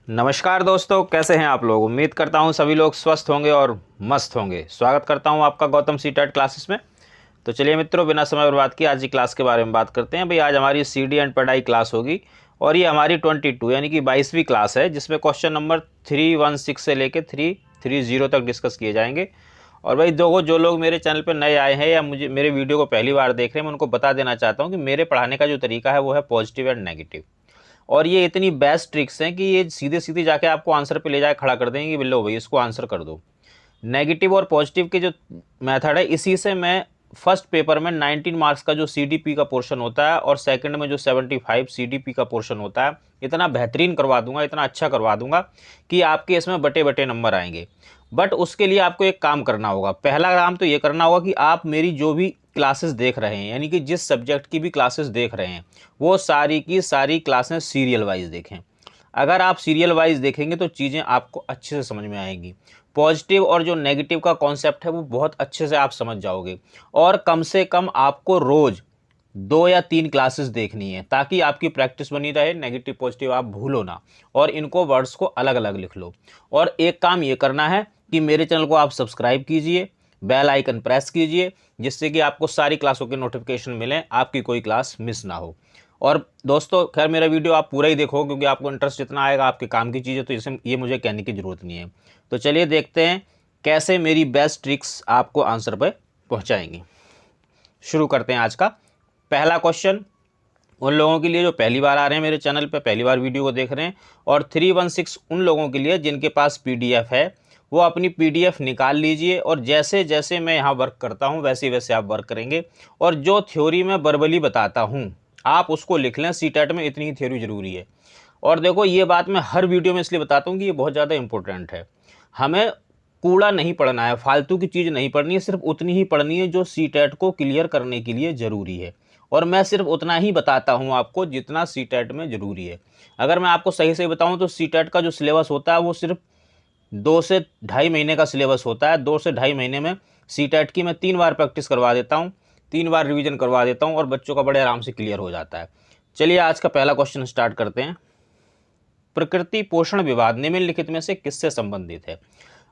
नमस्कार दोस्तों, कैसे हैं आप लोग। उम्मीद करता हूं सभी लोग स्वस्थ होंगे और मस्त होंगे। स्वागत करता हूं आपका गौतम सी टेट क्लासेस में। तो चलिए मित्रों, बिना समय बर्बाद किए आज की क्लास के बारे में बात करते हैं। भाई आज हमारी CD एंड पढ़ाई क्लास होगी और ये हमारी 22 यानी कि 22वीं क्लास है, जिसमें क्वेश्चन नंबर 316 से लेकर 330 तक डिस्कस किए जाएंगे। और भाई जो लोग मेरे चैनल पर नए आए हैं या मुझे मेरे वीडियो को पहली बार देख रहे हैं, मैं उनको बता देना चाहता हूँ कि मेरे पढ़ाने का जो तरीका है वो है पॉजिटिव एंड नेगेटिव। और ये इतनी बेस्ट ट्रिक्स हैं कि ये सीधे सीधे जाके आपको आंसर पे ले जाके खड़ा कर देंगे कि बिल्लो भाई इसको आंसर कर दो। नेगेटिव और पॉजिटिव के जो मेथड है, इसी से मैं फर्स्ट पेपर में 19 मार्क्स का जो CDP का पोर्शन होता है और सेकंड में जो 75 CDP का पोर्शन होता है, इतना बेहतरीन करवा दूंगा, इतना अच्छा करवा दूंगा कि आपके इसमें बटे बटे नंबर आएंगे। बट उसके लिए आपको एक काम करना होगा। पहला काम तो ये करना होगा कि आप मेरी जो भी क्लासेस देख रहे हैं, यानी कि जिस सब्जेक्ट की भी क्लासेस देख रहे हैं, वो सारी की सारी क्लासेस सीरियल वाइज देखें। अगर आप सीरियल वाइज देखेंगे तो चीज़ें आपको अच्छे से समझ में आएंगी। पॉजिटिव और जो नेगेटिव का कॉन्सेप्ट है वो बहुत अच्छे से आप समझ जाओगे। और कम से कम आपको रोज़ 2 या 3 क्लासेस देखनी है, ताकि आपकी प्रैक्टिस बनी रहे। नेगेटिव पॉजिटिव आप भूलो ना, और इनको वर्ड्स को अलग अलग लिख लो। और एक काम ये करना है कि मेरे चैनल को आप सब्सक्राइब कीजिए, बेल आइकन प्रेस कीजिए, जिससे कि आपको सारी क्लासों के नोटिफिकेशन मिलें, आपकी कोई क्लास मिस ना हो। और दोस्तों खैर, मेरा वीडियो आप पूरा ही देखो, क्योंकि आपको इंटरेस्ट जितना आएगा आपके काम की चीज़ है, तो इसे ये मुझे कहने की ज़रूरत नहीं है। तो चलिए देखते हैं कैसे मेरी बेस्ट ट्रिक्स आपको आंसर पर पहुँचाएंगी। शुरू करते हैं आज का पहला क्वेश्चन। उन लोगों के लिए जो पहली बार आ रहे हैं मेरे चैनल पे, पहली बार वीडियो को देख रहे हैं, और 316 उन लोगों के लिए जिनके पास PDF है, वो अपनी PDF निकाल लीजिए। और जैसे जैसे मैं यहाँ वर्क करता हूँ वैसे वैसे आप वर्क करेंगे। और जो थ्योरी मैं वर्बली बताता हूँ आप उसको लिख लें। CTET में इतनी ही थ्योरी जरूरी है। और देखो, ये बात मैं हर वीडियो में इसलिए बताता हूँ कि ये बहुत ज़्यादा इंपॉर्टेंट है। हमें कूड़ा नहीं पढ़ना है, फालतू की चीज़ नहीं पढ़नी है, सिर्फ उतनी ही पढ़नी है जो CTET को क्लियर करने के लिए ज़रूरी है। और मैं सिर्फ उतना ही बताता हूँ आपको जितना CTET में ज़रूरी है। अगर मैं आपको सही सही बताऊँ तो CTET का जो सिलेबस होता है वो सिर्फ 2 से ढाई महीने का सिलेबस होता है। 2 से ढाई महीने में CTET की मैं 3 बार प्रैक्टिस करवा देता हूँ, 3 बार रिवीजन करवा देता हूँ, और बच्चों का बड़े आराम से क्लियर हो जाता है। चलिए आज का पहला क्वेश्चन स्टार्ट करते हैं। प्रकृति पोषण विवाद निम्नलिखित में से किससे संबंधित है।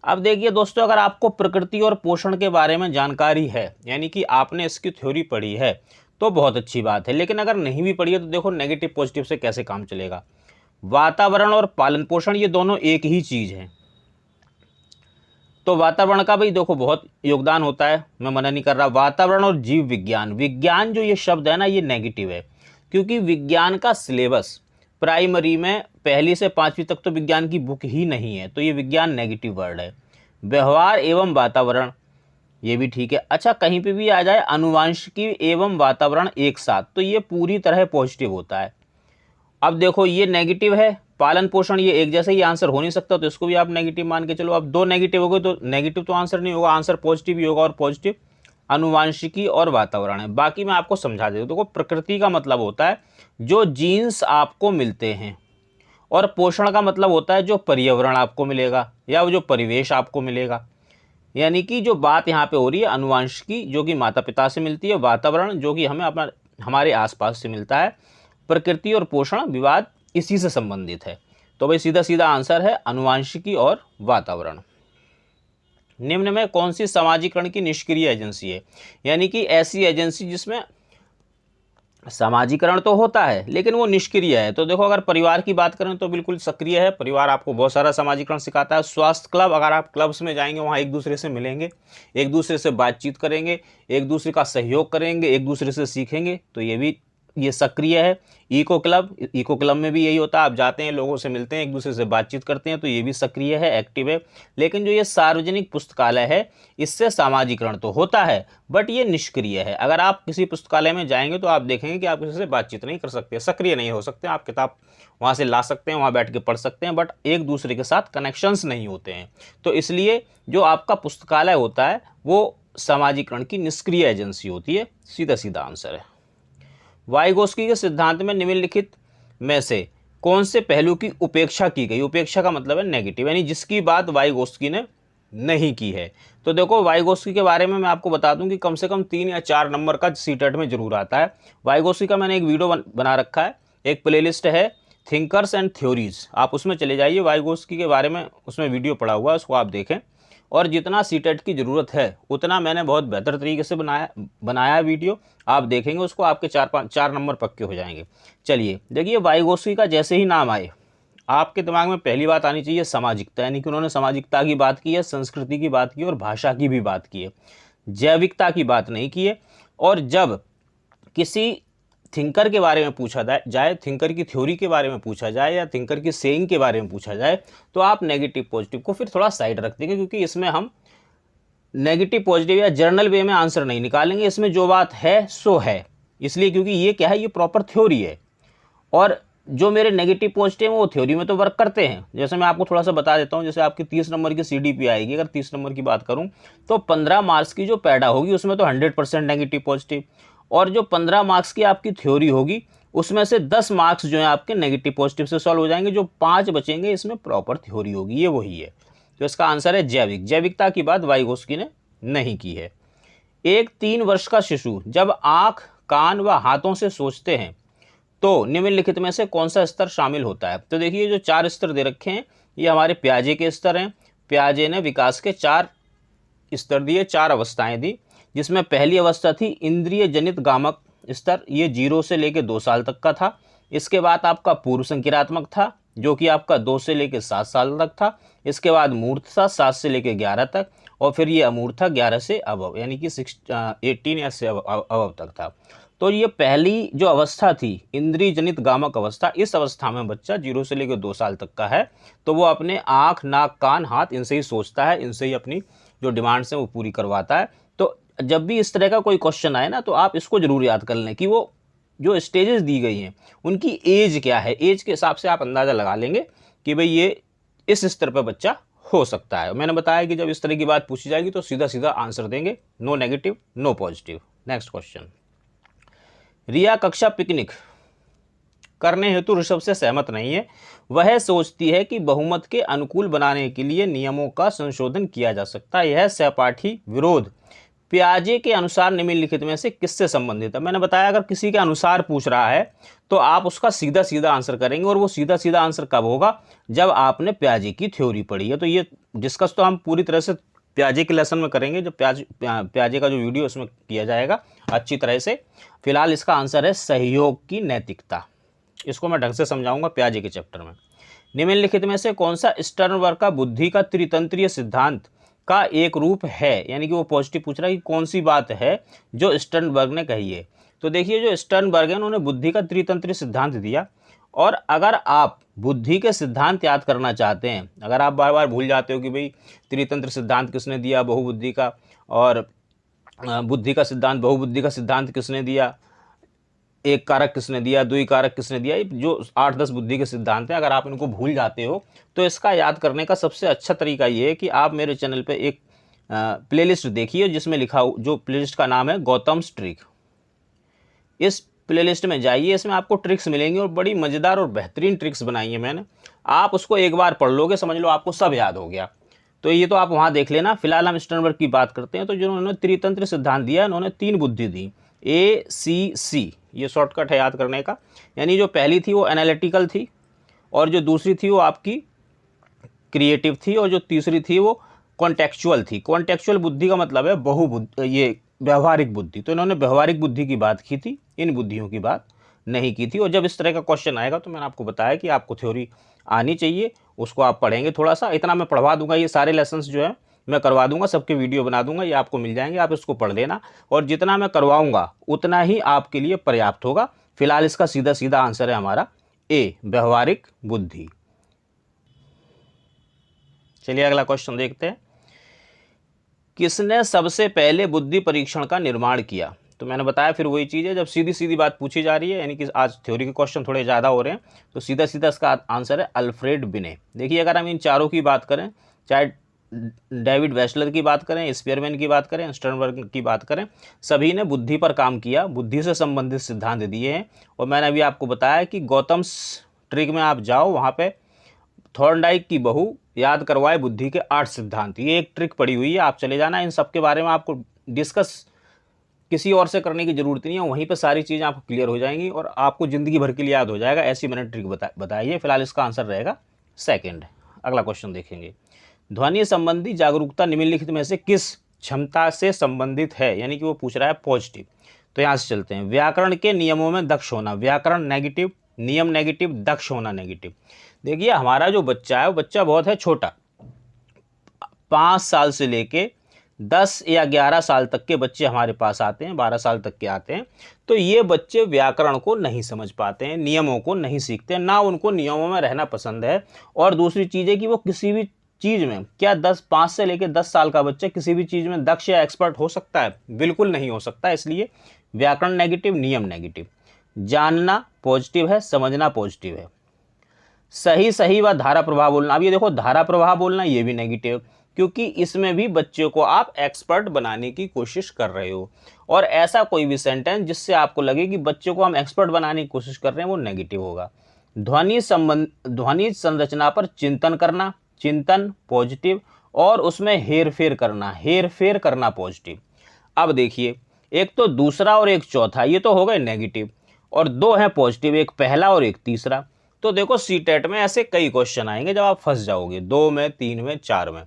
अब देखिए दोस्तों, अगर आपको प्रकृति और पोषण के बारे में जानकारी है, यानी कि आपने इसकी थ्योरी पढ़ी है, तो बहुत अच्छी बात है। लेकिन अगर नहीं भी पढ़ी है तो देखो नेगेटिव पॉजिटिव से कैसे काम चलेगा। वातावरण और पालन पोषण ये दोनों एक ही चीज़ है। तो वातावरण का भाई देखो बहुत योगदान होता है, मैं मना नहीं कर रहा। वातावरण और जीव विज्ञान, विज्ञान जो ये शब्द है ना, ये नेगेटिव है, क्योंकि विज्ञान का सिलेबस प्राइमरी में पहली से 5वीं तक तो विज्ञान की बुक ही नहीं है, तो ये विज्ञान नेगेटिव वर्ड है। व्यवहार एवं वातावरण, ये भी ठीक है। अच्छा, कहीं पे भी आ जाए आनुवांशिकी एवं वातावरण एक साथ, तो ये पूरी तरह पॉजिटिव होता है। अब देखो ये नेगेटिव है, पालन पोषण ये एक जैसा ही आंसर हो नहीं सकता, तो इसको भी आप नेगेटिव मान के चलो। अब 2 नेगेटिव हो गए तो नेगेटिव तो आंसर नहीं होगा, आंसर पॉजिटिव ही होगा। और पॉजिटिव आनुवांशिकी और वातावरण है। बाकी मैं आपको समझा देता हूँ। देखो, प्रकृति का मतलब होता है जो जीन्स आपको मिलते हैं, और पोषण का मतलब होता है जो पर्यावरण आपको मिलेगा या वो जो परिवेश आपको मिलेगा। यानी कि जो बात यहाँ पे हो रही है, अनुवांशिकी जो कि माता पिता से मिलती है, वातावरण जो कि हमें अपना हमारे आसपास से मिलता है, प्रकृति और पोषण विवाद इसी से संबंधित है। तो भाई सीधा सीधा आंसर है अनुवांशिकी और वातावरण। निम्न में कौन सी समाजीकरण की निष्क्रिय एजेंसी है। यानी कि ऐसी एजेंसी जिसमें समाजीकरण तो होता है लेकिन वो निष्क्रिय है। तो देखो, अगर परिवार की बात करें तो बिल्कुल सक्रिय है। परिवार आपको बहुत सारा समाजीकरण सिखाता है। स्वास्थ्य क्लब, अगर आप क्लब्स में जाएंगे वहाँ एक दूसरे से मिलेंगे, एक दूसरे से बातचीत करेंगे, एक दूसरे का सहयोग करेंगे, एक दूसरे से सीखेंगे, तो ये सक्रिय है। इको क्लब में भी यही होता है, आप जाते हैं, लोगों से मिलते हैं, एक दूसरे से बातचीत करते हैं, तो ये भी सक्रिय है, एक्टिव है। लेकिन जो ये सार्वजनिक पुस्तकालय है, इससे सामाजिकरण तो होता है बट ये निष्क्रिय है। अगर आप किसी पुस्तकालय में जाएंगे तो आप देखेंगे कि आप किसी से बातचीत नहीं कर सकते, सक्रिय नहीं हो सकते। आप किताब वहाँ से ला सकते हैं, वहाँ बैठ के पढ़ सकते हैं, बट एक दूसरे के साथ कनेक्शंस नहीं होते हैं। तो इसलिए जो आपका पुस्तकालय होता है वो सामाजिकरण की निष्क्रिय एजेंसी होती है। सीधा सीधा आंसर है। वाइगोस्की के सिद्धांत में निम्नलिखित में से कौन से पहलू की उपेक्षा की गई। उपेक्षा का मतलब है नेगेटिव, यानी जिसकी बात वाइगोस्की ने नहीं की है। तो देखो, वाइगोस्की के बारे में मैं आपको बता दूं कि कम से कम 3 या 4 नंबर का CTET में जरूर आता है। वाइगोस्की का मैंने एक वीडियो बना रखा है, एक प्लेलिस्ट है थिंकर्स एंड थ्योरीज, आप उसमें चले जाइए, वाइगोस्की के बारे में उसमें वीडियो पड़ा हुआ है, उसको आप देखें। और जितना सीटेट की ज़रूरत है उतना मैंने बहुत बेहतर तरीके से बनाया वीडियो, आप देखेंगे उसको, आपके 4 नंबर पक्के हो जाएंगे। चलिए देखिए, वाइगोस्की का जैसे ही नाम आए आपके दिमाग में पहली बात आनी चाहिए सामाजिकता, यानी कि उन्होंने सामाजिकता की बात की है, संस्कृति की बात की है और भाषा की भी बात की है, जैविकता की बात नहीं की है। और जब किसी थिंकर के बारे में पूछा जाए, थिंकर की थ्योरी के बारे में पूछा जाए या थिंकर की सेइंग के बारे में पूछा जाए, तो आप नेगेटिव पॉजिटिव को फिर थोड़ा साइड रख देंगे, क्योंकि इसमें हम नेगेटिव पॉजिटिव या जर्नल वे में आंसर नहीं निकालेंगे, इसमें जो बात है सो है। इसलिए क्योंकि ये क्या है, ये प्रॉपर थ्योरी है, और जो मेरे नेगेटिव पॉजिटिव है वो थ्योरी में तो वर्क करते हैं। जैसे मैं आपको थोड़ा सा बता देता हूँ, जैसे आपकी 30 नंबर की CDP आएगी, अगर 30 नंबर की बात करूँ तो 15 मार्क्स की जो पैडा होगी उसमें तो 100% नेगेटिव पॉजिटिव, और जो 15 मार्क्स की आपकी थ्योरी होगी उसमें से 10 मार्क्स जो है आपके नेगेटिव पॉजिटिव से सॉल्व हो जाएंगे, जो 5 बचेंगे इसमें प्रॉपर थ्योरी होगी, ये वही है। तो इसका आंसर है जैविक। जैविकता की बात वाइगोस्की ने नहीं की है। एक 3 वर्ष का शिशु जब आँख, कान व हाथों से सोचते हैं तो निम्नलिखित में से कौन सा स्तर शामिल होता है। तो देखिए, जो 4 स्तर दे रखे हैं ये हमारे प्याजे के स्तर हैं। प्याजे ने विकास के 4 स्तर दिए, 4 अवस्थाएं दी, जिसमें पहली अवस्था थी इंद्रिय जनित गामक स्तर, ये 0 से लेकर 2 साल तक का था। इसके बाद आपका पूर्व संक्रात्मक था, जो कि आपका 2 से लेकर 7 साल तक था। इसके बाद मूर्त था 7 से लेकर 11 तक, और फिर ये अमूर्त था 11 से अबव, यानी कि 18 या से अबव तक था। तो ये पहली जो अवस्था थी इंद्रिय जनित गामक अवस्था, इस अवस्था में बच्चा 0 से लेकर 2 साल तक का है, तो वो अपने आँख, नाक, कान, हाथ इनसे ही सोचता है, इनसे ही अपनी जो डिमांड्स हैं वो पूरी करवाता है। तो जब भी इस तरह का कोई क्वेश्चन आए ना, तो आप इसको जरूर याद कर लें कि वो जो स्टेजेस दी गई हैं उनकी एज क्या है, एज के हिसाब से आप अंदाज़ा लगा लेंगे कि भाई ये इस स्तर पर बच्चा हो सकता है। मैंने बताया कि जब इस तरह की बात पूछी जाएगी तो सीधा सीधा आंसर देंगे, no negative no positive. Next question, Riya कक्षा पिकनिक करने हेतु ऋषभ से सहमत नहीं है। वह सोचती है कि बहुमत के अनुकूल बनाने के लिए नियमों का संशोधन किया जा सकता है। यह सहपाठी विरोध प्याजे के अनुसार निम्नलिखित में से किससे संबंधित है। मैंने बताया अगर किसी के अनुसार पूछ रहा है तो आप उसका सीधा सीधा आंसर करेंगे, और वो सीधा सीधा आंसर कब होगा, जब आपने प्याजे की थ्योरी पढ़ी है। तो ये डिस्कस तो हम पूरी तरह से प्याजे के लेसन में करेंगे, जब प्याजे का जो वीडियो उसमें किया जाएगा अच्छी तरह से। फिलहाल इसका आंसर है सहयोग की नैतिकता, इसको मैं ढंग से समझाऊंगा प्याजे के चैप्टर में। निम्नलिखित में से कौन सा स्टर्नबर्ग का बुद्धि का त्रितंत्रीय सिद्धांत का एक रूप है, यानी कि वो पॉजिटिव पूछ रहा है कि कौन सी बात है जो स्टर्नबर्ग ने कही है। तो देखिए, जो स्टर्नबर्ग है उन्होंने बुद्धि का त्रितंत्रीय सिद्धांत दिया, और अगर आप बुद्धि के सिद्धांत याद करना चाहते हैं, अगर आप बार बार भूल जाते हो कि भाई त्रितंत्र सिद्धांत किसने दिया, बहुबुद्धि का, और बुद्धि का सिद्धांत, बहुबुद्धि का सिद्धांत किसने दिया, एक कारक किसने दिया, दुई कारक किसने दिया, जो 8-10 बुद्धि के सिद्धांत हैं, अगर आप इनको भूल जाते हो तो इसका याद करने का सबसे अच्छा तरीका ये है कि आप मेरे चैनल पे एक प्लेलिस्ट देखिए जिसमें लिखा हो, जो प्लेलिस्ट का नाम है गौतम्स ट्रिक। इस प्लेलिस्ट में जाइए, इसमें आपको ट्रिक्स मिलेंगी और बड़ी मज़ेदार और बेहतरीन ट्रिक्स बनाई है मैंने। आप उसको एक बार पढ़ लोगे, समझ लो आपको सब याद हो गया। तो ये तो आप वहाँ देख लेना। फिलहाल हम स्टर्नबर्ग की बात करते हैं। तो जिन्होंने त्रितंत्र सिद्धांत दिया, उन्होंने 3 बुद्धि दी, ACC, ये शॉर्टकट है याद करने का। यानी जो पहली थी वो एनालिटिकल थी, और जो दूसरी थी वो आपकी क्रिएटिव थी, और जो तीसरी थी वो कॉन्टेक्चुअल थी। कॉन्टेक्चुअल बुद्धि का मतलब है बहुबुद्धि, ये व्यवहारिक बुद्धि। तो इन्होंने व्यवहारिक बुद्धि की बात की थी, इन बुद्धियों की बात नहीं की थी। और जब इस तरह का क्वेश्चन आएगा तो मैंने आपको बताया कि आपको थ्योरी आनी चाहिए, उसको आप पढ़ेंगे थोड़ा सा। इतना मैं पढ़वा दूंगा, ये सारे लेसन्स जो है मैं करवा दूंगा, सबके वीडियो बना दूंगा, ये आपको मिल जाएंगे, आप इसको पढ़ लेना। और जितना मैं करवाऊंगा उतना ही आपके लिए पर्याप्त होगा। फिलहाल इसका सीधा सीधा आंसर है हमारा A, व्यवहारिक बुद्धि। चलिए अगला क्वेश्चन देखते हैं, किसने सबसे पहले बुद्धि परीक्षण का निर्माण किया। तो मैंने बताया फिर वही चीज़ है, जब सीधी सीधी बात पूछी जा रही है, यानी कि आज थ्योरी के क्वेश्चन थोड़े ज़्यादा हो रहे हैं, तो सीधा सीधा इसका आंसर है अल्फ्रेड बिने। देखिए, अगर हम इन चारों की बात करें, चाहे डेविड वेस्लर की बात करें, स्पीयरमैन की बात करें, स्टर्नबर्ग की बात करें, सभी ने बुद्धि पर काम किया, बुद्धि से संबंधित सिद्धांत दिए हैं। और मैंने अभी आपको बताया कि गौतम्स ट्रिक में आप जाओ, वहाँ पे थॉर्नडाइक की बहू याद करवाए बुद्धि के 8 सिद्धांत, ये एक ट्रिक पड़ी हुई है, आप चले जाना। इन सब के बारे में आपको डिस्कस किसी और से करने की ज़रूरत नहीं है, वहीं पे सारी चीज़ें आपको क्लियर हो जाएंगी और आपको ज़िंदगी भर के लिए याद हो जाएगा। ऐसी मैंने ट्रिक बताई है। फिलहाल इसका आंसर रहेगा सेकंड। अगला क्वेश्चन देखेंगे, ध्वनि संबंधी जागरूकता निम्नलिखित में से किस क्षमता से संबंधित है, यानी कि वो पूछ रहा है पॉजिटिव। तो यहाँ से चलते हैं, व्याकरण के नियमों में दक्ष होना, व्याकरण नेगेटिव, नियम नेगेटिव, दक्ष होना नेगेटिव। देखिए हमारा जो बच्चा है वो बच्चा बहुत है छोटा, 5 साल से लेके 10 या 11 साल तक के बच्चे हमारे पास आते हैं, 12 साल तक के आते हैं। तो ये बच्चे व्याकरण को नहीं समझ पाते हैं, नियमों को नहीं सीखते, ना उनको नियमों में रहना पसंद है। और दूसरी चीज़ है कि वो किसी भी चीज़ में, क्या 5 से लेकर 10 साल का बच्चा किसी भी चीज़ में दक्ष या एक्सपर्ट हो सकता है? बिल्कुल नहीं हो सकता। इसलिए व्याकरण नेगेटिव, नियम नेगेटिव। जानना पॉजिटिव है, समझना पॉजिटिव है। सही सही व धारा प्रवाह बोलना, अब ये देखो धारा प्रवाह बोलना ये भी नेगेटिव, क्योंकि इसमें भी बच्चे को आप एक्सपर्ट बनाने की कोशिश कर रहे हो। और ऐसा कोई भी सेंटेंस जिससे आपको लगे कि बच्चे को हम एक्सपर्ट बनाने की कोशिश कर रहे हैं, वो नेगेटिव होगा। ध्वनि संरचना पर चिंतन करना, चिंतन पॉजिटिव, और उसमें हेर फेर करना पॉजिटिव। अब देखिए, एक तो दूसरा और एक चौथा, ये तो हो गए नेगेटिव, और दो हैं पॉजिटिव, एक पहला और एक तीसरा। तो देखो सीटेट में ऐसे कई क्वेश्चन आएंगे जब आप फंस जाओगे 2 में, 3 में, 4 में,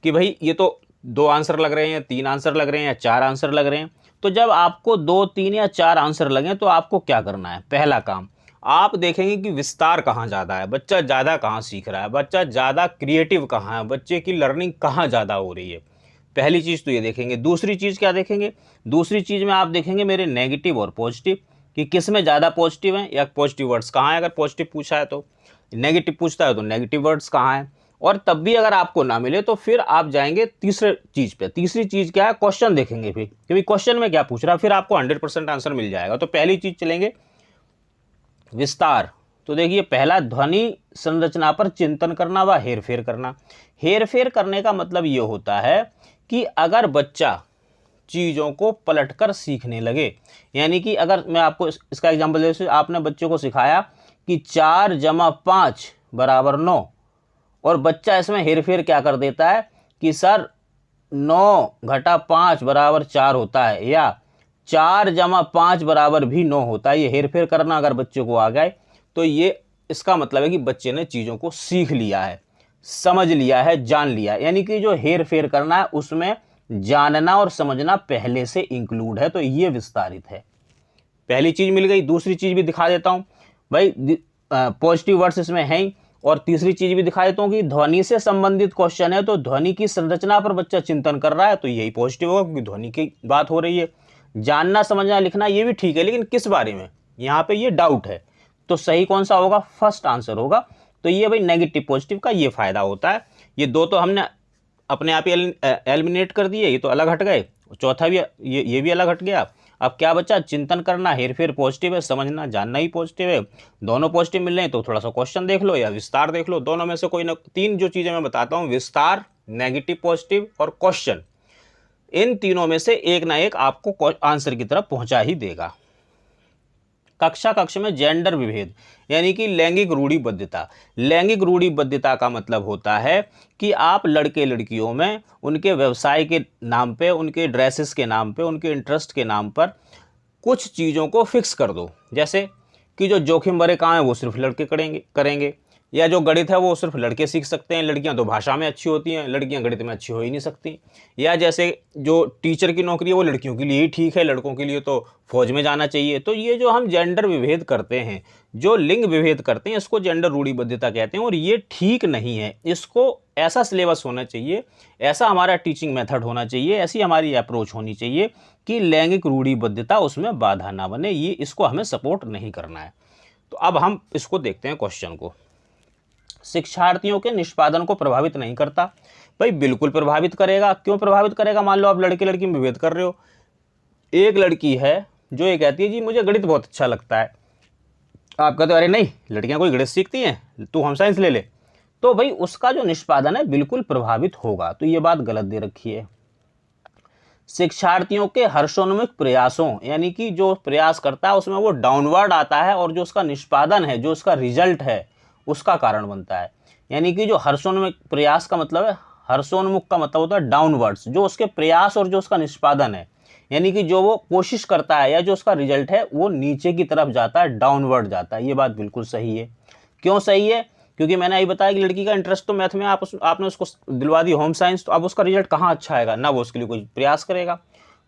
कि भाई ये तो 2 आंसर लग रहे हैं, 3 आंसर लग रहे हैं या 4 आंसर लग रहे हैं। तो जब आपको 2, 3 या 4 आंसर लगे तो आपको क्या करना है? पहला काम, आप देखेंगे कि विस्तार कहाँ ज़्यादा है, बच्चा ज़्यादा कहाँ सीख रहा है, बच्चा ज़्यादा क्रिएटिव कहाँ है, बच्चे की लर्निंग कहाँ ज़्यादा हो रही है। पहली चीज़ तो ये देखेंगे। दूसरी चीज़ क्या देखेंगे? दूसरी चीज़ में आप देखेंगे मेरे नेगेटिव और पॉजिटिव, कि किस में ज़्यादा पॉजिटिव है या पॉजिटिव वर्ड्स कहाँ है। अगर पॉजिटिव पूछा है तो, नेगेटिव पूछता है तो नेगेटिव वर्ड्स कहाँ हैं। और तब भी अगर आपको ना मिले तो फिर आप जाएंगे तीसरे चीज़ पे। तीसरी चीज़ क्या है? क्वेश्चन देखेंगे फिर, क्योंकि क्वेश्चन में क्या पूछ रहा है, फिर आपको 100% आंसर मिल जाएगा। तो पहली चीज़ चलेंगे विस्तार। तो देखिए पहला, ध्वनि संरचना पर चिंतन करना व हेरफेर करना। हेरफेर करने का मतलब ये होता है कि अगर बच्चा चीज़ों को पलटकर सीखने लगे, यानी कि अगर मैं आपको इसका एग्जांपल दे, आपने बच्चे को सिखाया कि 4 + 5 = 9, और बच्चा इसमें हेरफेर क्या कर देता है कि सर 9 - 5 = 4 होता है, या 4 + 5 भी 9 होता है। ये हेरफेर करना अगर बच्चे को आ गए तो ये इसका मतलब है कि बच्चे ने चीज़ों को सीख लिया है, समझ लिया है, जान लिया है। यानी कि जो हेर फेर करना है उसमें जानना और समझना पहले से इंक्लूड है, तो ये विस्तारित है। पहली चीज़ मिल गई। दूसरी चीज़ भी दिखा देता हूँ भाई, पॉजिटिव वर्ड्स इसमें हैं ही। और तीसरी चीज़ भी दिखा देता हूँ कि ध्वनि से संबंधित क्वेश्चन है, तो ध्वनि की संरचना पर बच्चा चिंतन कर रहा है, तो यही पॉजिटिव होगा क्योंकि ध्वनि की बात हो रही है। जानना समझना लिखना ये भी ठीक है, लेकिन किस बारे में, यहाँ पे ये डाउट है। तो सही कौन सा होगा? फर्स्ट आंसर होगा। तो ये भाई नेगेटिव पॉजिटिव का ये फायदा होता है। ये दो तो हमने अपने आप ही एलिमिनेट कर दिए, ये तो अलग हट गए। चौथा भी ये भी अलग हट गया। अब क्या बचा? चिंतन करना, हेरफेर पॉजिटिव है, समझना जानना ही पॉजिटिव है। दोनों पॉजिटिव मिल रहे हैं तो थोड़ा सा क्वेश्चन देख लो या विस्तार देख लो, दोनों में से कोई ना। 3 जो चीज़ें मैं बताता हूँ, विस्तार, नेगेटिव पॉजिटिव और क्वेश्चन, इन तीनों में से एक ना एक आपको आंसर की तरफ पहुंचा ही देगा। कक्ष में जेंडर विभेद, यानी कि लैंगिक रूढ़िबद्धता। लैंगिक रूढ़िबद्धता का मतलब होता है कि आप लड़के लड़कियों में उनके व्यवसाय के नाम पे, उनके ड्रेसेस के नाम पे, उनके इंटरेस्ट के नाम पर कुछ चीज़ों को फिक्स कर दो। जैसे कि जो जोखिम भरे काम है वो सिर्फ लड़के करेंगे, या जो गणित है वो सिर्फ लड़के सीख सकते हैं, लड़कियां तो भाषा में अच्छी होती हैं, लड़कियां गणित में अच्छी हो ही नहीं सकती। या जैसे जो टीचर की नौकरी है वो लड़कियों के लिए ही ठीक है, लड़कों के लिए तो फौज में जाना चाहिए। तो ये जो हम जेंडर विभेद करते हैं, जो लिंग विभेद करते हैं, इसको जेंडर रूढ़िबद्धता कहते हैं, और ये ठीक नहीं है। इसको ऐसा सिलेबस होना चाहिए, ऐसा हमारा टीचिंग मेथड होना चाहिए, ऐसी हमारी अप्रोच होनी चाहिए कि लैंगिक रूढ़िबद्धता उसमें बाधा ना बने। ये इसको हमें सपोर्ट नहीं करना है। तो अब हम इसको देखते हैं क्वेश्चन को। शिक्षार्थियों के निष्पादन को प्रभावित नहीं करता। भाई बिल्कुल प्रभावित करेगा। क्यों प्रभावित करेगा? मान लो आप लड़के लड़की में विभेद कर रहे हो। एक लड़की है जो ये कहती है जी मुझे गणित बहुत अच्छा लगता है, आप कहते हो अरे नहीं, लड़कियां कोई गणित सीखती हैं, तू होम साइंस ले ले। तो भाई उसका जो निष्पादन है बिल्कुल प्रभावित होगा। तो ये बात गलत दे रखी है। शिक्षार्थियों के हर्षोन्मुख प्रयासों, यानी कि जो प्रयास करता है उसमें वो डाउनवर्ड आता है, और जो उसका निष्पादन है, जो उसका रिजल्ट है, उसका कारण बनता है। यानी कि जो हर्षोन्मुख प्रयास का मतलब है, हर्षोन्मुख का मतलब होता है डाउनवर्ड्स, जो उसके प्रयास और जो उसका निष्पादन है, यानी कि जो वो कोशिश करता है या जो उसका रिजल्ट है वो नीचे की तरफ जाता है, डाउनवर्ड जाता है। ये बात बिल्कुल सही है। क्यों सही है? क्योंकि मैंने अभी बताया कि लड़की का इंटरेस्ट तो मैथ में, आपने उसको दिलवा दी होम साइंस, तो अब उसका रिजल्ट कहाँ अच्छा आएगा, ना वो उसके लिए कोई प्रयास करेगा।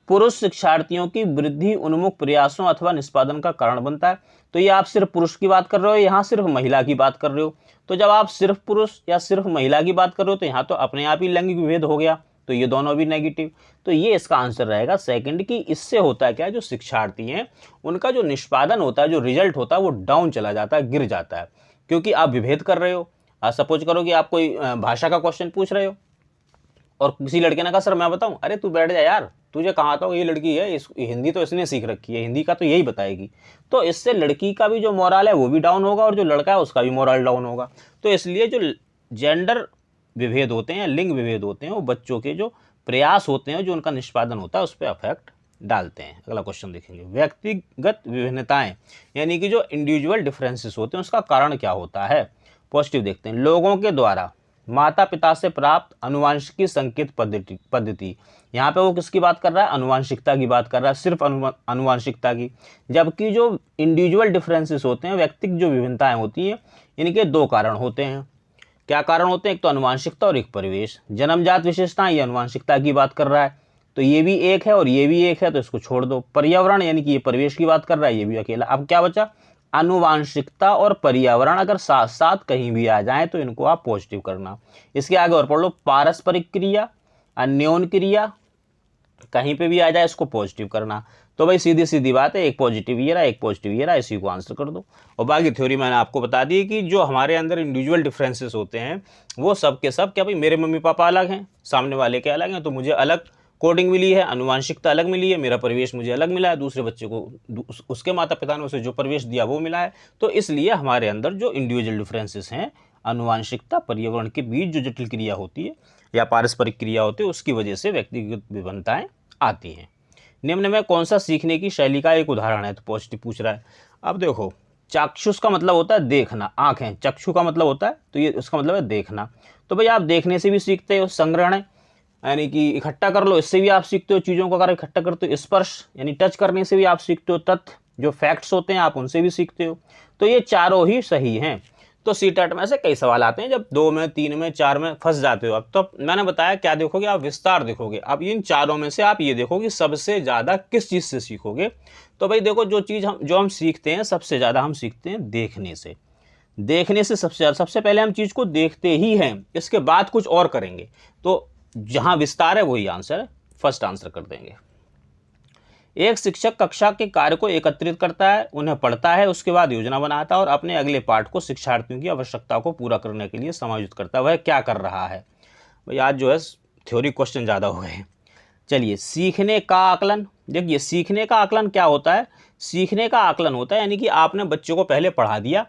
पुरुष शिक्षार्थियों की वृद्धि उन्मुख प्रयासों अथवा निष्पादन का कारण बनता है। तो ये आप सिर्फ पुरुष की बात कर रहे हो, यहाँ सिर्फ महिला की बात कर रहे हो। तो जब आप सिर्फ पुरुष या सिर्फ महिला की बात कर रहे हो तो यहाँ तो अपने आप ही लैंगिक विभेद हो गया, तो ये दोनों भी नेगेटिव। तो ये इसका आंसर रहेगा सेकंड, कि इससे होता है क्या, जो शिक्षार्थी हैं उनका जो निष्पादन होता है, जो रिजल्ट होता है वो डाउन चला जाता है, गिर जाता है, क्योंकि आप विभेद कर रहे हो। सपोज करो कि आप कोई भाषा का क्वेश्चन पूछ रहे हो और किसी लड़के ने कहा सर मैं बताऊं, अरे तू बैठ जा यार, तुझे कहा था ये लड़की है, हिंदी तो इसने सीख रखी है, हिंदी का तो यही बताएगी। तो इससे लड़की का भी जो मोरल है वो भी डाउन होगा और जो लड़का है उसका भी मोरल डाउन होगा। तो इसलिए जो जेंडर विभेद होते हैं, लिंग विभेद होते हैं, वो बच्चों के जो प्रयास होते हैं, जो उनका निष्पादन होता है उस पर अफेक्ट डालते हैं। अगला क्वेश्चन देखेंगे, व्यक्तिगत विभिन्नताएं यानी कि जो इंडिविजुअल डिफरेंसेस होते हैं उसका कारण क्या होता है। पॉजिटिव देखते हैं, लोगों के द्वारा माता पिता से प्राप्त अनुवांशिकी संकेत पद्धति। यहाँ पे वो किसकी बात कर रहा है, अनुवांशिकता की बात कर रहा है, सिर्फ अनुवांशिकता की। जबकि जो इंडिविजुअल डिफरेंसेस होते हैं, व्यक्तिगत जो विभिन्नताएं होती हैं, इनके दो कारण होते हैं। क्या कारण होते हैं, एक तो अनुवांशिकता और एक परिवेश। जन्मजात विशेषताएं, ये अनुवांशिकता की बात कर रहा है, तो ये भी एक है और ये भी एक है, तो इसको छोड़ दो। पर्यावरण यानी कि ये परिवेश की बात कर रहा है, ये भी अकेला। अब क्या बचा, अनुवांशिकता और पर्यावरण अगर साथ साथ कहीं भी आ जाए तो इनको आप पॉजिटिव करना। इसके आगे और पढ़ लो, पारस्परिक क्रिया, अन्योन क्रिया, कहीं पे भी आ जाए इसको पॉजिटिव करना। तो भाई सीधी सीधी बात है, एक पॉजिटिव ये रहा, एक पॉजिटिव ये रहा, इसी को आंसर कर दो। और बाकी थ्योरी मैंने आपको बता दी कि जो हमारे अंदर इंडिविजुअल डिफरेंसेस होते हैं वो सब के सब, क्या भाई मेरे मम्मी पापा अलग हैं, सामने वाले के अलग हैं, तो मुझे अलग कोडिंग मिली है, अनुवांशिकता अलग मिली है, मेरा परिवेश मुझे अलग मिला है, दूसरे बच्चे को उसके माता पिता ने उसे जो परिवेश दिया वो मिला है। तो इसलिए हमारे अंदर जो इंडिविजुअल डिफरेंसेस हैं, अनुवांशिकता पर्यावरण के बीच जो जटिल क्रिया होती है या पारस्परिक क्रिया होती है, उसकी वजह से व्यक्तिगत विभिन्नताएं आती हैं। निम्न में कौन सा सीखने की शैली का एक उदाहरण है, तो पॉजिटिव पूछ रहा है। अब देखो, चाक्षुष का मतलब होता है देखना, आंखें, चक्षु का मतलब होता है, तो ये उसका मतलब है देखना। तो भाई आप देखने से भी सीखते हो, संग्रहण है यानी कि इकट्ठा कर लो, इससे भी आप सीखते हो चीज़ों को, अगर इकट्ठा करते हो। स्पर्श यानी टच करने से भी आप सीखते हो, तथ्य जो फैक्ट्स होते हैं आप उनसे भी सीखते हो। तो ये चारों ही सही हैं। तो सीटेट में से कई सवाल आते हैं, जब 2 में 3 में 4 में फंस जाते हो। अब तो मैंने बताया क्या देखोगे, आप विस्तार देखोगे। अब इन चारों में से आप ये देखोगे सबसे ज़्यादा किस चीज़ से सीखोगे। तो भाई देखो, जो हम सीखते हैं सबसे ज़्यादा हम सीखते हैं देखने से। देखने से सबसे पहले हम चीज़ को देखते ही हैं, इसके बाद कुछ और करेंगे। तो जहाँ विस्तार है वही आंसर है, फर्स्ट आंसर कर देंगे। एक शिक्षक कक्षा के कार्य को एकत्रित करता है, उन्हें पढ़ता है, उसके बाद योजना बनाता है और अपने अगले पाठ को शिक्षार्थियों की आवश्यकता को पूरा करने के लिए समायोजित करता है। वह क्या कर रहा है भाई, आज जो है थ्योरी क्वेश्चन ज़्यादा हो गए। चलिए, सीखने का आकलन। देखिए, सीखने का आकलन क्या होता है, सीखने का आकलन होता है यानी कि आपने बच्चों को पहले पढ़ा दिया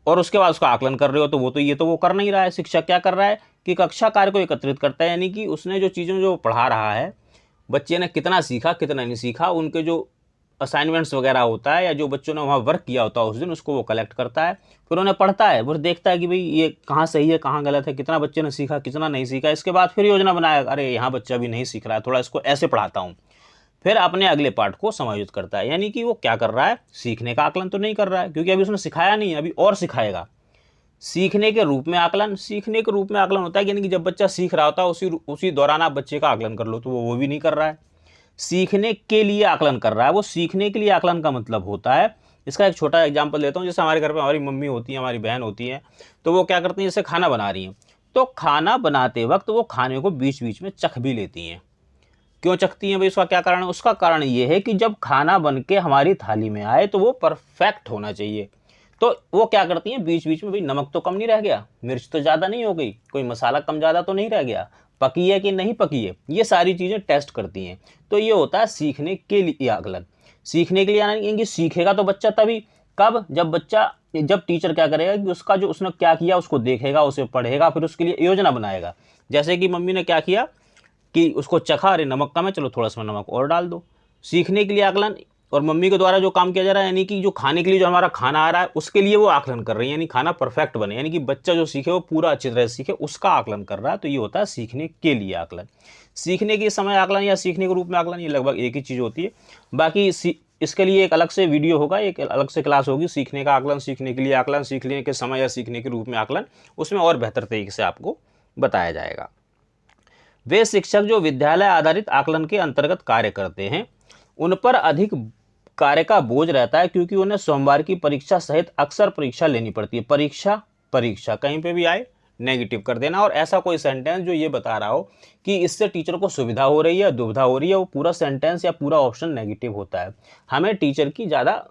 और उसके बाद उसका आकलन कर रहे हो, तो वो कर नहीं रहा है। शिक्षक क्या कर रहा है कि कक्षा कार्य को एकत्रित करता है, यानी कि उसने जो चीज़ें जो पढ़ा रहा है, बच्चे ने कितना सीखा कितना नहीं सीखा, उनके जो असाइनमेंट्स वगैरह होता है या जो बच्चों ने वहाँ वर्क किया होता है उस दिन, उसको वो कलेक्ट करता है, फिर उन्हें पढ़ता है, फिर देखता है कि भाई ये कहाँ सही है कहाँ गलत है, कितना बच्चे ने सीखा कितना नहीं सीखा। इसके बाद फिर योजना बनाया, अरे यहाँ बच्चा भी नहीं सीख रहा है, थोड़ा इसको ऐसे पढ़ाता हूँ, फिर अपने अगले पाठ को समायोजित करता है। यानी कि वो क्या कर रहा है, सीखने का आकलन तो नहीं कर रहा है, क्योंकि अभी उसने सिखाया नहीं है, अभी और सिखाएगा। सीखने के रूप में आकलन, सीखने के रूप में आकलन होता है यानी कि जब बच्चा सीख रहा होता है उसी दौरान आप बच्चे का आकलन कर लो, तो वो भी नहीं कर रहा है। सीखने के लिए आकलन कर रहा है, वो सीखने के लिए आकलन का मतलब होता है, इसका एक छोटा एग्जांपल देता हूँ। जैसे हमारे घर पे हमारी मम्मी होती है, हमारी बहन होती है, तो वो क्या करती हैं, जैसे खाना बना रही हैं, तो खाना बनाते वक्त वो खाने को बीच बीच में चख भी लेती हैं। क्यों चखती हैं भाई, उसका क्या कारण है? उसका कारण ये है कि जब खाना बन के हमारी थाली में आए तो वो परफेक्ट होना चाहिए। तो वो क्या करती हैं, बीच बीच में, भाई नमक तो कम नहीं रह गया, मिर्च तो ज़्यादा नहीं हो गई, कोई मसाला कम ज़्यादा तो नहीं रह गया, पकी है कि नहीं पकी है, ये सारी चीज़ें टेस्ट करती हैं। तो ये होता है सीखने के लिए आकलन। सीखने के लिए यानी सीखेगा तो बच्चा तभी, कब, जब टीचर क्या करेगा कि उसका जो उसने क्या किया उसको देखेगा, उसे पढ़ेगा, फिर उसके लिए योजना बनाएगा। जैसे कि मम्मी ने क्या किया कि उसको चखा, अरे नमक कम है, चलो थोड़ा सा नमक और डाल दो। सीखने के लिए आकलन और मम्मी के द्वारा जो काम किया जा रहा है, यानी कि जो खाने के लिए जो हमारा खाना आ रहा है उसके लिए वो आकलन कर रही है, यानी खाना परफेक्ट बने, यानी कि बच्चा जो सीखे वो पूरा अच्छी तरह से सीखे, उसका आकलन कर रहा है। तो ये होता है सीखने के लिए आकलन। सीखने के समय आकलन या सीखने के रूप में आकलन, ये लगभग एक ही चीज़ होती है। बाकी इसके लिए एक अलग से वीडियो होगा, एक अलग से क्लास होगी, सीखने का आकलन, सीखने के लिए आकलन, सीखने के समय या सीखने के रूप में आकलन, उसमें और बेहतर तरीके से आपको बताया जाएगा। वे शिक्षक जो विद्यालय आधारित आकलन के अंतर्गत कार्य करते हैं उन पर अधिक कार्य का बोझ रहता है, क्योंकि उन्हें सोमवार की परीक्षा सहित अक्सर परीक्षा लेनी पड़ती है। परीक्षा कहीं पे भी आए नेगेटिव कर देना। और ऐसा कोई सेंटेंस जो ये बता रहा हो कि इससे टीचर को सुविधा हो रही है, दुविधा हो रही है, वो पूरा सेंटेंस या पूरा ऑप्शन नेगेटिव होता है। हमें टीचर की ज़्यादा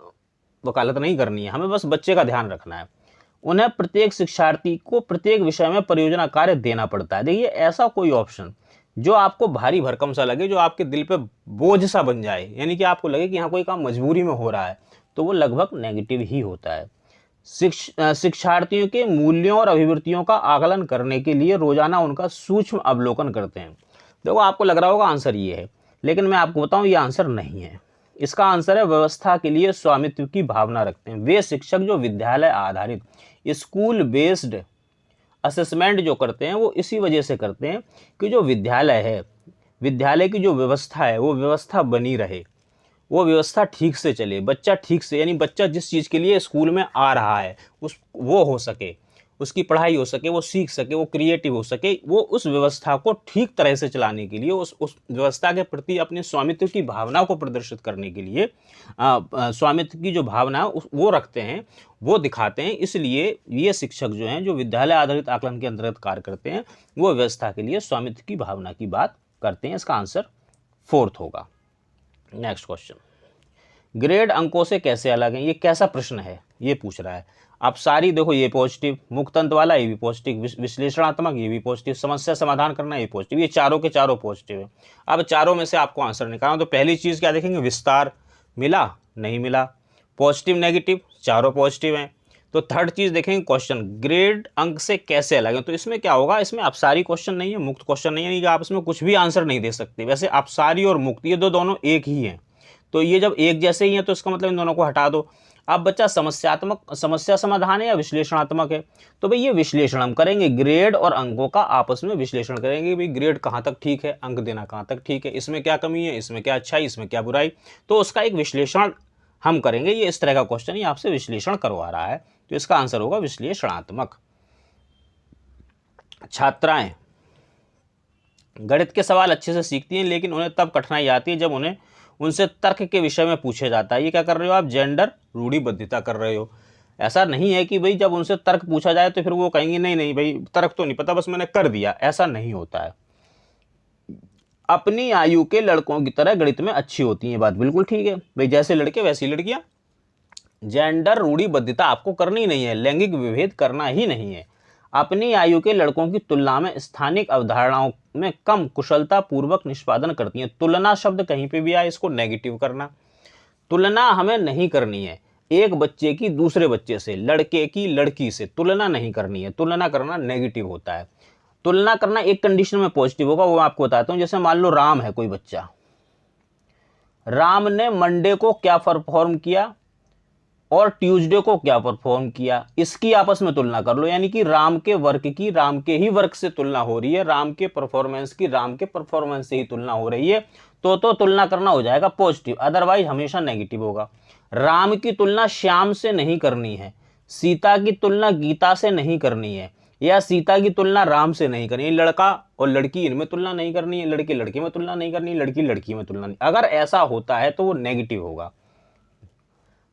वकालत नहीं करनी है, हमें बस बच्चे का ध्यान रखना है। उन्हें प्रत्येक शिक्षार्थी को प्रत्येक विषय में परियोजना कार्य देना पड़ता है। देखिए, ऐसा कोई ऑप्शन जो आपको भारी भरकम सा लगे, जो आपके दिल पे बोझ सा बन जाए, यानी कि आपको लगे कि यहाँ कोई काम मजबूरी में हो रहा है, तो वो लगभग नेगेटिव ही होता है। शिक्षार्थियों के मूल्यों और अभिवृत्तियों का आकलन करने के लिए रोजाना उनका सूक्ष्म अवलोकन करते हैं। देखो, आपको लग रहा होगा आंसर ये है, लेकिन मैं आपको बताऊं ये आंसर नहीं है। इसका आंसर है व्यवस्था के लिए स्वामित्व की भावना रखते हैं। वे शिक्षक जो विद्यालय आधारित स्कूल बेस्ड असेसमेंट जो करते हैं वो इसी वजह से करते हैं कि जो विद्यालय है, विद्यालय की जो व्यवस्था है वो व्यवस्था बनी रहे, वो व्यवस्था ठीक से चले, बच्चा ठीक से, यानी बच्चा जिस चीज़ के लिए स्कूल में आ रहा है वो हो सके, उसकी पढ़ाई हो सके, वो सीख सके, वो क्रिएटिव हो सके। वो उस व्यवस्था को ठीक तरह से चलाने के लिए, उस व्यवस्था के प्रति अपने स्वामित्व की भावना को प्रदर्शित करने के लिए स्वामित्व की जो भावना वो रखते हैं, वो दिखाते हैं। इसलिए ये शिक्षक जो हैं, जो विद्यालय आधारित आकलन के अंतर्गत कार्य करते हैं, वो व्यवस्था के लिए स्वामित्व की भावना की बात करते हैं। इसका आंसर 4th होगा। नेक्स्ट क्वेश्चन, ग्रेड अंकों से कैसे अलग हैं? ये कैसा प्रश्न है, ये पूछ रहा है। आप सारी देखो, ये पॉजिटिव, मुक्त अंत वाला ये भी पॉजिटिव, विश्लेषणात्मक ये भी पॉजिटिव, समस्या समाधान करना ये पॉजिटिव, ये चारों के चारों पॉजिटिव है। अब चारों में से आपको आंसर निकालना, तो पहली चीज़ क्या देखेंगे, विस्तार मिला नहीं मिला, पॉजिटिव नेगेटिव चारों पॉजिटिव हैं। तो थर्ड चीज़ देखेंगे क्वेश्चन, ग्रेड अंक से कैसे अलग है। तो इसमें क्या होगा, इसमें अपसारी क्वेश्चन नहीं है, मुक्त क्वेश्चन नहीं है, यानी कि आप इसमें कुछ भी आंसर नहीं दे सकते। वैसे अपसारी और मुक्त ये दोनों एक ही हैं, तो ये जब एक जैसे ही हैं तो इसका मतलब इन दोनों को हटा दो। अब बच्चा समस्या समाधान है या विश्लेषणात्मक है, तो भाई ये विश्लेषण हम करेंगे, ग्रेड और अंकों का आपस में विश्लेषण करेंगे। भाई ग्रेड कहाँ तक ठीक है, अंक देना कहाँ तक ठीक है, इसमें क्या कमी है, इसमें क्या अच्छाई, इसमें क्या बुराई, तो उसका एक विश्लेषण हम करेंगे। ये इस तरह का क्वेश्चन ही आपसे विश्लेषण करवा रहा है, तो इसका आंसर होगा विश्लेषणात्मक। छात्राएं गणित के सवाल अच्छे से सीखती हैं, लेकिन उन्हें तब कठिनाई आती है जब उन्हें उनसे तर्क के विषय में पूछा जाता है। ये क्या कर रहे हो आप, जेंडर रूढ़िबद्धता कर रहे हो। ऐसा नहीं है कि भाई जब उनसे तर्क पूछा जाए तो फिर वो कहेंगे नहीं नहीं भाई तर्क तो नहीं पता, बस मैंने कर दिया, ऐसा नहीं होता है। अपनी आयु के लड़कों की तरह गणित में अच्छी होती है, बात बिल्कुल ठीक है भाई, जैसे लड़के वैसी लड़कियां। जेंडर रूढ़िबद्धता आपको करनी नहीं है, लैंगिक विभेद करना ही नहीं है। अपनी आयु के लड़कों की तुलना में स्थानिक अवधारणाओं में कम कुशलता पूर्वक निष्पादन करती हैं। तुलना शब्द कहीं पे भी आए इसको नेगेटिव करना, तुलना हमें नहीं करनी है। एक बच्चे की दूसरे बच्चे से, लड़के की लड़की से तुलना नहीं करनी है, तुलना करना नेगेटिव होता है। तुलना करना एक कंडीशन में पॉजिटिव होगा, वो मैं आपको बताता हूँ। जैसे मान लो राम है कोई बच्चा, राम ने मंडे को क्या परफॉर्म किया और ट्यूसडे को क्या परफॉर्म किया, इसकी आपस में तुलना कर लो, यानी कि राम के वर्क की राम के ही वर्क से तुलना हो रही है, राम के परफॉर्मेंस की राम के परफॉर्मेंस से ही तुलना हो रही है, तो तुलना करना हो जाएगा पॉजिटिव, अदरवाइज हमेशा नेगेटिव होगा। राम की तुलना श्याम से नहीं करनी है, सीता की तुलना गीता से नहीं करनी है, या सीता की तुलना राम से नहीं करनी है। लड़का और लड़की इनमें तुलना नहीं करनी है, लड़के लड़के में तुलना नहीं करनी है, लड़की लड़की में तुलना नहीं। अगर ऐसा होता है तो वो नेगेटिव होगा।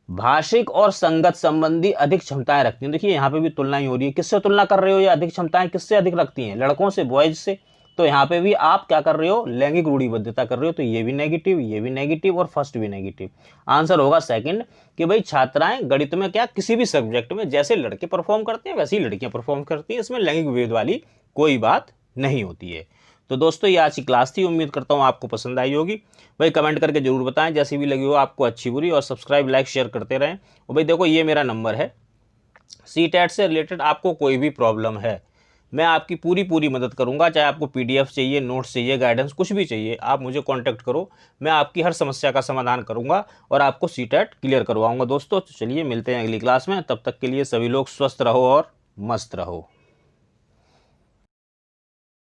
भाषिक और संगत संबंधी अधिक क्षमताएं रखती हैं। देखिए यहाँ पे भी तुलना ही हो रही है, किससे तुलना कर रहे हो, ये अधिक क्षमताएं किससे अधिक रखती हैं, लड़कों से, बॉयज से। तो यहाँ पे भी आप क्या कर रहे हो, लैंगिक रूढ़िबद्धता कर रहे हो, तो ये भी नेगेटिव, ये भी नेगेटिव और फर्स्ट भी नेगेटिव। आंसर होगा सेकंड, कि भाई छात्राएं गणित में क्या किसी भी सब्जेक्ट में जैसे लड़के परफॉर्म करते हैं वैसे ही लड़कियां परफॉर्म करती हैं, इसमें लैंगिक विभेद वाली कोई बात नहीं होती है। तो दोस्तों ये आज की क्लास थी, उम्मीद करता हूँ आपको पसंद आई होगी। भाई कमेंट करके जरूर बताएं जैसी भी लगी हो आपको, अच्छी बुरी, और सब्सक्राइब लाइक शेयर करते रहें। और भाई देखो ये मेरा नंबर है, CTET से रिलेटेड आपको कोई भी प्रॉब्लम है मैं आपकी पूरी मदद करूंगा। चाहे आपको पीडीएफ चाहिए, नोट्स चाहिए, गाइडेंस कुछ भी चाहिए, आप मुझे कांटेक्ट करो, मैं आपकी हर समस्या का समाधान करूंगा और आपको सीटेट क्लियर करवाऊंगा दोस्तों। तो चलिए मिलते हैं अगली क्लास में, तब तक के लिए सभी लोग स्वस्थ रहो और मस्त रहो।